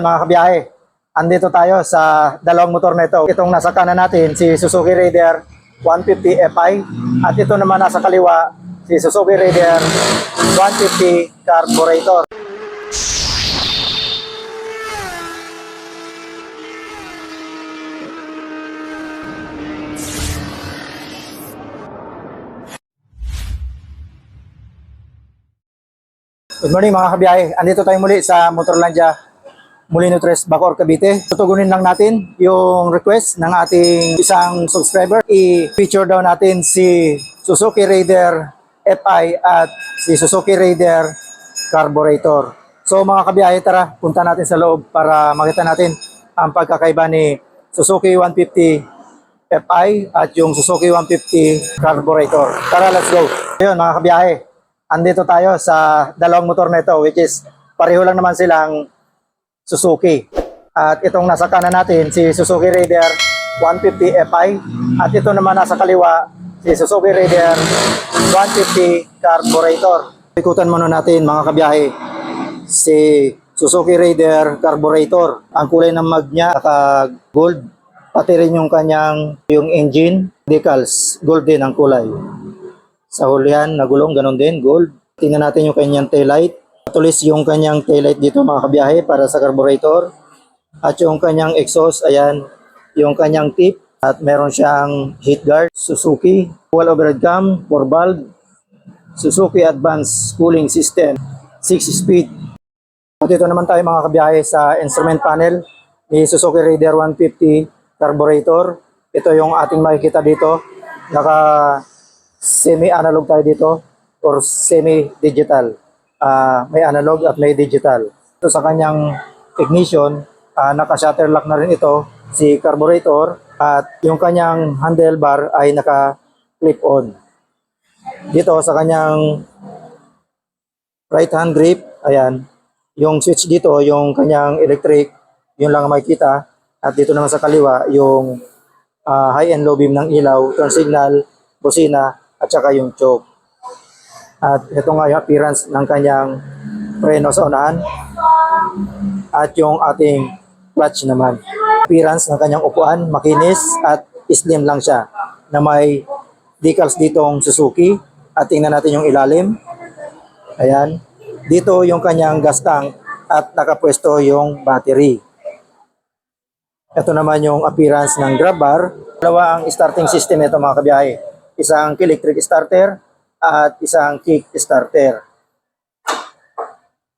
Mga kabiyahe, andito tayo sa dalawang motor na ito. Itong nasa kanan natin, si Suzuki Raider 150 Fi. At ito naman nasa kaliwa, si Suzuki Raider 150 Carburetor. Good morning mga kabiyahe. Andito tayo muli sa Motorlandia, Molino Tres, Bacoor, Cavite. Tutugunin lang natin yung request ng ating isang subscriber. I-feature daw natin si Suzuki Raider Fi at si Suzuki Raider Carburetor. So mga kabiyahe, tara, punta natin sa loob para makita natin ang pagkakaiba ni Suzuki 150 Fi at yung Suzuki 150 Carburetor. Tara, let's go. Ayun mga kabiyahe, andito tayo sa dalawang motor na ito, which is pareho lang naman silang Suzuki. At itong nasa kanan natin, si Suzuki Raider 150 Fi. At ito naman nasa kaliwa, si Suzuki Raider 150 Carburetor. Ikutan muna natin mga kabiyahe, si Suzuki Raider Carburetor. Ang kulay ng mag niya, gold. Pati rin yung kanyang, yung engine, decals, gold din ang kulay. Sa hulihan na gulong, ganun din, gold. Tingnan natin yung kanyang taillight. Tulis yung kanyang taillight dito mga kabiyahe para sa carburetor. At yung kanyang exhaust, ayan, yung kanyang tip. At meron siyang heat guard, Suzuki. Dual overhead cam, 4 valve. Suzuki Advanced Cooling System, 6-speed. At ito naman tayo mga kabiyahe sa instrument panel ni Suzuki Raider 150 carburetor. Ito yung ating makikita dito. Semi-analog tayo dito or semi-digital. May analog at may digital. Ito sa kanyang ignition, naka-shutter lock na rin ito si carburetor at yung kanyang handlebar ay naka-clip on. Dito sa kanyang right hand grip, ayan, yung switch dito, yung kanyang electric, yun lang ang makikita. At dito naman sa kaliwa, yung high and low beam ng ilaw, turn signal, busina, at saka yung choke. At ito nga yung appearance ng kanyang preno sa unahan. At yung ating clutch naman. Appearance ng kanyang upuan, makinis at slim lang siya. Na may decals ditong Suzuki. At tingnan natin yung ilalim. Ayan. Dito yung kanyang gas tank at nakapwesto yung battery. Ito naman yung appearance ng grab bar. Dalawa ang starting system nito mga kabiyahe. Isang electric starter at isang kick starter.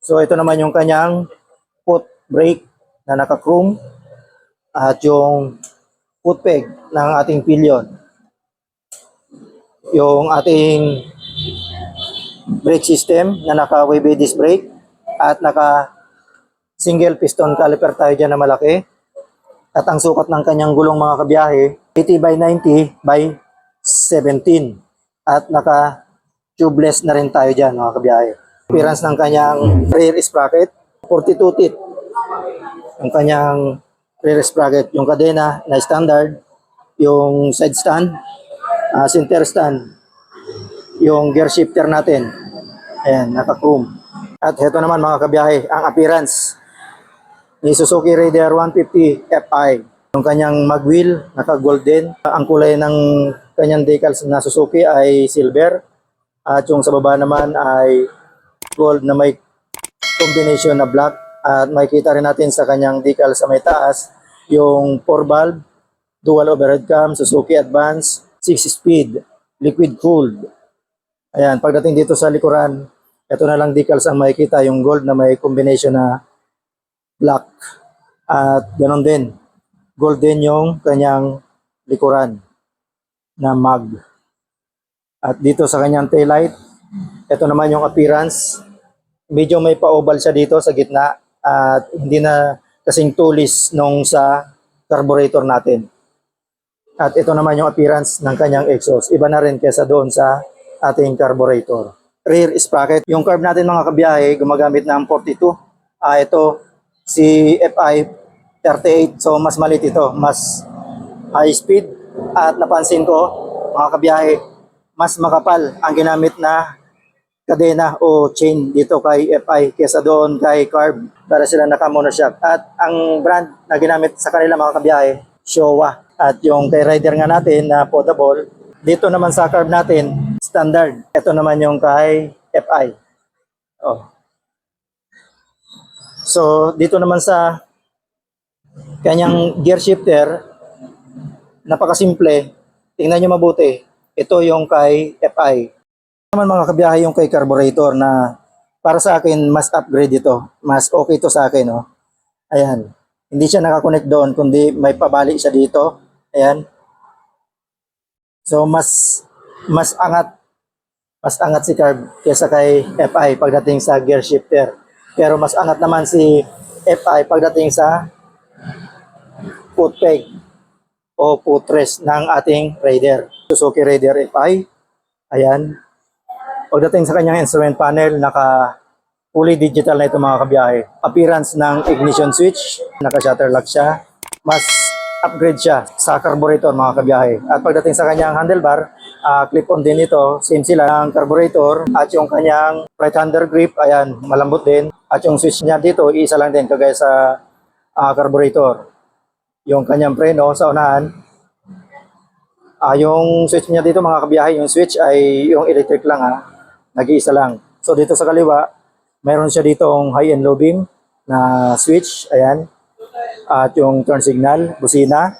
So ito naman yung kanyang foot brake na naka-chrome at yung foot peg ng ating pillion. Yung ating brake system na naka-wavy disc brake at naka single piston caliper tayo dyan na malaki. At ang sukat ng kanyang gulong mga kabiyahe, 80 by 90 by 17 at naka tubeless na rin tayo dyan mga kabiyahe. Appearance ng kanyang rear sprocket, 42 teeth ang kanyang rear sprocket, yung kadena na standard, yung side stand, center stand, yung gear shifter natin, ayan, naka-chrome. At ito naman mga kabiyahe, ang appearance ni Suzuki Raider 150 Fi. Yung kanyang mag-wheel, naka-golden. Ang kulay ng kanyang decals na Suzuki ay silver. At yung sa baba naman ay gold na may combination na black. At makikita rin natin sa kanyang decals sa may taas, yung 4 valve, dual overhead cam, Suzuki Advance, 6-speed, liquid cooled. Ayan, pagdating dito sa likuran, ito na lang decals ang makikita, yung gold na may combination na black. At ganoon din, golden yung kanyang likuran na mag. At dito sa kanyang taillight, ito naman yung appearance. Medyo may pa-oval siya dito sa gitna at hindi na kasing tulis nung sa carburetor natin. At ito naman yung appearance ng kanyang exhaust. Iba na rin kesa doon sa ating carburetor. Rear sprocket. Yung curve natin mga kabiyahe, gumagamit ng 42. Ito, si Fi 38, so mas maliit ito, mas high speed. At napansin ko mga kabiyahe, mas makapal ang ginamit na kadena o chain dito kay FI kesa doon kay Carb para sila naka-monoshock. At ang brand na ginamit sa kanila mga kabiyahe, Showa. At yung kay rider nga natin na potable, dito naman sa Carb natin, standard. Ito naman yung kay FI. Oh. So, dito naman sa kanyang gear shifter, napakasimple. Tingnan nyo mabuti. Ito yung kay FI. Naman mga kabiyahe yung kay carburetor na para sa akin mas upgrade ito. Mas okay to sa akin. Oh. Ayan. Hindi siya nakakonect doon kundi may pabali siya dito. Ayan. So mas angat si Carb kaysa kay FI pagdating sa gear shifter. Pero mas angat naman si FI pagdating sa foot peg o footrest ng ating Raider. Suzuki Raider FI. Ayan. Pagdating sa kanyang instrument panel, naka fully digital na ito mga kabiyahe. Appearance ng ignition switch, naka-shutter lock siya. Mas upgrade siya sa carburetor mga kabiyahe. At pagdating sa kanyang handlebar, clip-on din ito. Same sila ang carburetor at yung kanyang right-hander grip, ayan, malambot din. At yung switch niya dito, isa lang din kagaya sa carburetor. Yung kanyang preno sa unahan, yung switch niya dito mga kabiyahe, yung switch ay yung electric lang nag-iisa lang. So dito sa kaliwa, mayroon siya ditong high and low beam na switch, ayan. At yung turn signal, busina.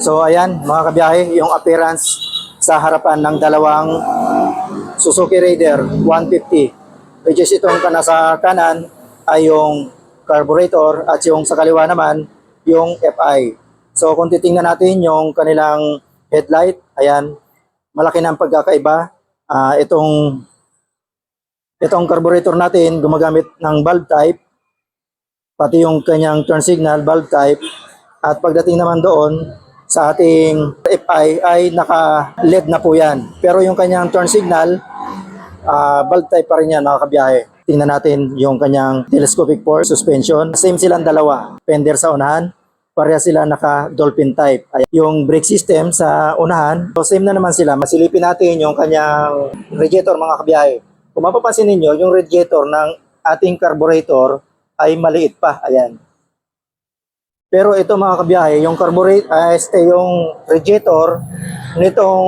So ayan mga kabiyahe, yung appearance sa harapan ng dalawang Suzuki Raider 150. Which is itong nasa kanan ay yung carburetor at yung sa kaliwa naman yung FI. So kung titingnan natin yung kanilang headlight, ayan, malaki na ang pagkakaiba. Itong carburetor natin gumagamit ng bulb type, pati yung kanyang turn signal bulb type. At pagdating naman doon sa ating FI ay naka-LED na po yan. Pero yung kanyang turn signal, bulb type pa rin yan mga kabiyahe. Tingnan natin yung kanyang telescopic fork suspension. Same silang dalawa. Fender sa unahan, pareha sila naka-dolphin type. Yung brake system sa unahan, so same na naman sila. Masilipin natin yung kanyang radiator mga kabiyahe. Kung mapapansin ninyo, yung radiator ng ating carburetor ay maliit pa. Ayan. Pero ito mga kabiyahe, yung yung radiator nitong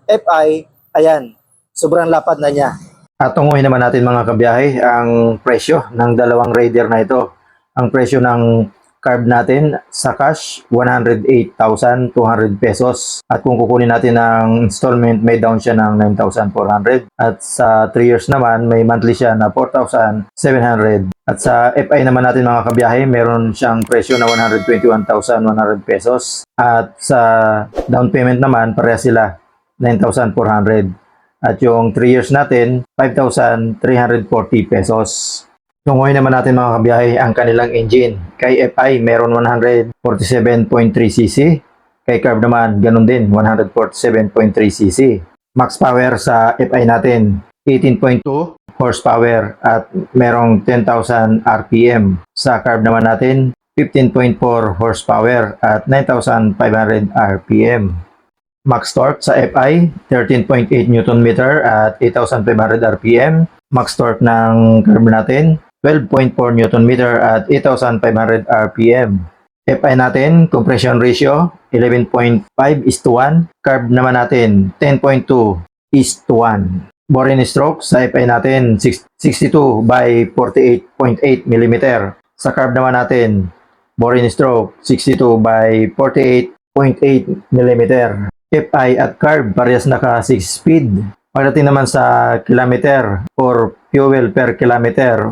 FI, ayan, sobrang lapad na niya. At tunguhin naman natin mga kabiyahe ang presyo ng dalawang Raider na ito. Ang presyo ng Carb natin sa cash, 108,200 pesos. At kung kukunin natin ng installment, may down siya ng 9,400. At sa 3 years naman, may monthly siya na 4,700. At sa FI naman natin mga kabiyahe, meron siyang presyo na 121,100 pesos. At sa down payment naman, pareha sila, 9,400. At yung 3 years natin, 5,340 pesos. Tunguhin naman natin mga kabiyahe ang kanilang engine. Kay FI, meron 147.3cc. Kay Carb naman, ganun din, 147.3cc. Max power sa FI natin, 18.2 horsepower at merong 10,000 RPM. Sa Carb naman natin, 15.4 horsepower at 9,500 RPM. Max torque sa FI, 13.8 Nm at 8,500 RPM. Max torque ng Carb natin, 12.4 Nm at 8,500 RPM. FI natin, compression ratio, 11.5:1. Carb naman natin, 10.2:1. Bore and stroke sa FI natin, 62 by 48.8 mm. Sa Carb naman natin, bore and stroke, 62 by 48.8 mm. FI at Carb, parehas naka 6 speed. Pagdating naman sa kilometer or fuel per kilometer,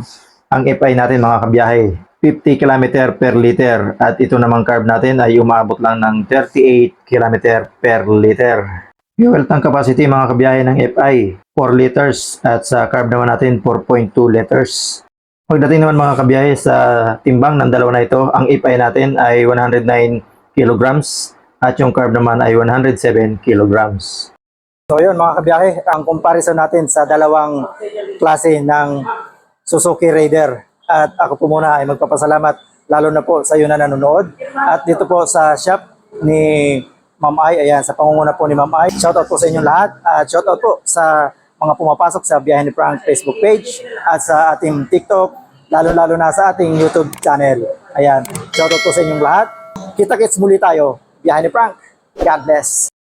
ang FI natin mga kabiyahe, 50 km per liter. At ito namang Carb natin ay umaabot lang ng 38 km per liter. Fuel tank capacity mga kabiyahe ng FI, 4 liters. At sa Carb naman natin, 4.2 liters. Pagdating naman mga kabiyahe sa timbang ng dalawa na ito, ang FI natin ay 109 kilograms at yung Carb naman ay 107 kilograms. So yun mga kabiyahe, ang comparison natin sa dalawang klase ng Suzuki Raider. At ako po muna ay magpapasalamat lalo na po sa iyo na nanonood. At dito po sa shop ni Ma'am Ai, ayan, sa pangunguna po ni Ma'am Ai. Shoutout po sa inyong lahat. At shoutout po sa mga pumapasok sa Biyahe ni Frank Facebook page at sa ating TikTok, lalo-lalo na sa ating YouTube channel. Ayan, shoutout po sa inyong lahat. Kita-kits muli tayo. Biyahe ni Frank. God bless.